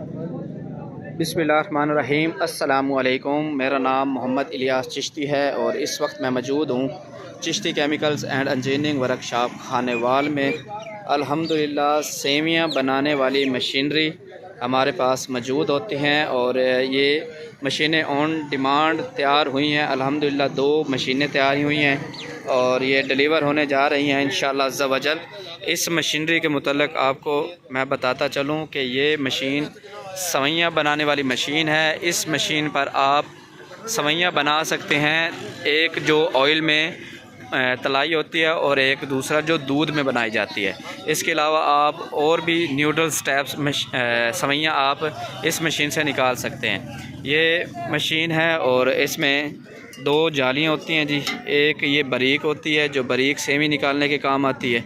बिस्मिल्लाहिर्रहमानिर्रहीम। अस्सलामुअलैकुम। मेरा नाम मोहम्मद इलियास चिश्ती है और इस वक्त मैं मौजूद हूँ Chishti chemicals and engineering workshop Khanewal में। अल्हम्दुलिल्लाह सेवियाँ बनाने वाली मशीनरी हमारे पास मौजूद होती हैं और ये मशीनें ऑन डिमांड तैयार हुई हैं। अल्हम्दुलिल्लाह 2 मशीनें तैयार हुई हैं और ये डिलीवर होने जा रही हैं इंशाअल्लाह अज़्ज़ा वजल। इस मशीनरी के मुतल्लिक़ आपको मैं बताता चलूँ कि ये मशीन सवैयाँ बनाने वाली मशीन है। इस मशीन पर आप सवैयाँ बना सकते हैं, एक जो ऑयल में तलाई होती है और एक दूसरा जो दूध में बनाई जाती है। इसके अलावा आप और भी न्यूडल स्टेप्स सवैयाँ आप इस मशीन से निकाल सकते हैं। ये मशीन है और इसमें 2 जालियाँ होती हैं जी। एक ये बारीक होती है जो बारीक सेवी निकालने के काम आती है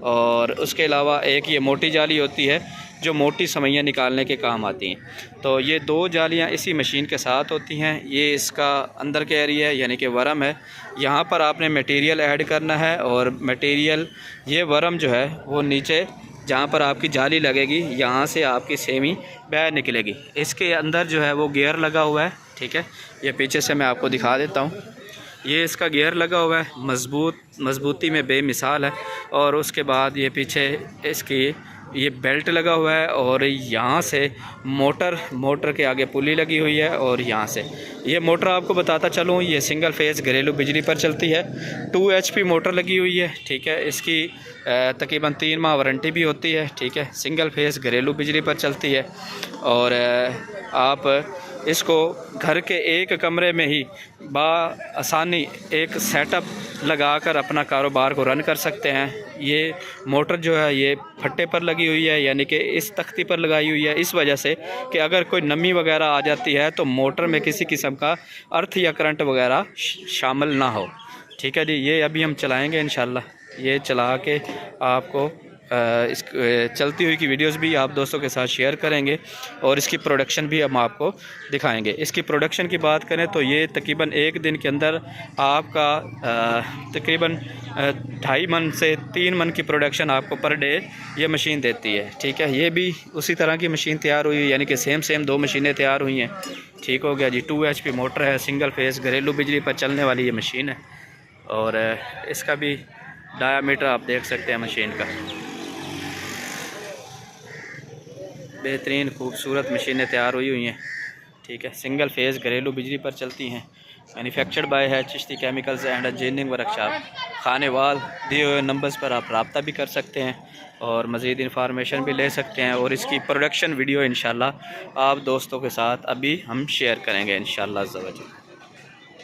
और उसके अलावा एक ये मोटी जाली होती है जो मोटी सवैयाँ निकालने के काम आती हैं। तो ये 2 जालियाँ इसी मशीन के साथ होती हैं। ये इसका अंदर का एरिया है यानी कि वरम है। यहाँ पर आपने मटेरियल ऐड करना है और मटेरियल ये वरम जो है वो नीचे जहाँ पर आपकी जाली लगेगी यहाँ से आपकी सेवी बाहर निकलेगी। इसके अंदर जो है वो गियर लगा हुआ है, ठीक है। ये पीछे से मैं आपको दिखा देता हूँ। ये इसका गियर लगा हुआ है, मज़बूती में बेमिसाल है। और उसके बाद ये पीछे इसकी ये बेल्ट लगा हुआ है और यहाँ से मोटर के आगे पुली लगी हुई है और यहाँ से ये मोटर आपको बताता चलूँ, ये सिंगल फेज़ घरेलू बिजली पर चलती है। 2 HP मोटर लगी हुई है, ठीक है। इसकी तकरीबन 3 माह वारंटी भी होती है, ठीक है। सिंगल फेज़ घरेलू बिजली पर चलती है और आप इसको घर के एक कमरे में ही आसानी एक सेटअप लगाकर अपना कारोबार को रन कर सकते हैं। ये मोटर जो है ये फट्टे पर लगी हुई है यानी कि इस तख्ती पर लगाई हुई है इस वजह से कि अगर कोई नमी वगैरह आ जाती है तो मोटर में किसी किस्म का अर्थ या करंट वगैरह शामिल ना हो, ठीक है जी। ये अभी हम चलाएँगे इंशाल्लाह। ये चला के आपको इस चलती हुई की वीडियोस भी आप दोस्तों के साथ शेयर करेंगे और इसकी प्रोडक्शन भी हम आपको दिखाएंगे। इसकी प्रोडक्शन की बात करें तो ये तकरीबन 1 दिन के अंदर आपका तकरीबन 2.5 मन से 3 मन की प्रोडक्शन आपको पर डे ये मशीन देती है, ठीक है। ये भी उसी तरह की मशीन तैयार हुई है यानी कि सेम 2 मशीनें तैयार हुई हैं, ठीक हो गया जी। 2 HP मोटर है, सिंगल फेज़ घरेलू बिजली पर चलने वाली ये मशीन है और इसका भी डायामीटर आप देख सकते हैं मशीन का। बेहतरीन खूबसूरत मशीनें तैयार हुई हैं, ठीक है। सिंगल फेज़ घरेलू बिजली पर चलती हैं। मैन्युफैक्चर्ड बाय है Chishti chemicals and engineering workshop Khanewal. दिए हुए नंबर्स पर आप रब्ता भी कर सकते हैं और मज़ीद इंफॉर्मेशन भी ले सकते हैं और इसकी प्रोडक्शन वीडियो इंशाल्लाह आप दोस्तों के साथ अभी हम शेयर करेंगे इंशाल्लाह अज़्ज़ा वजल।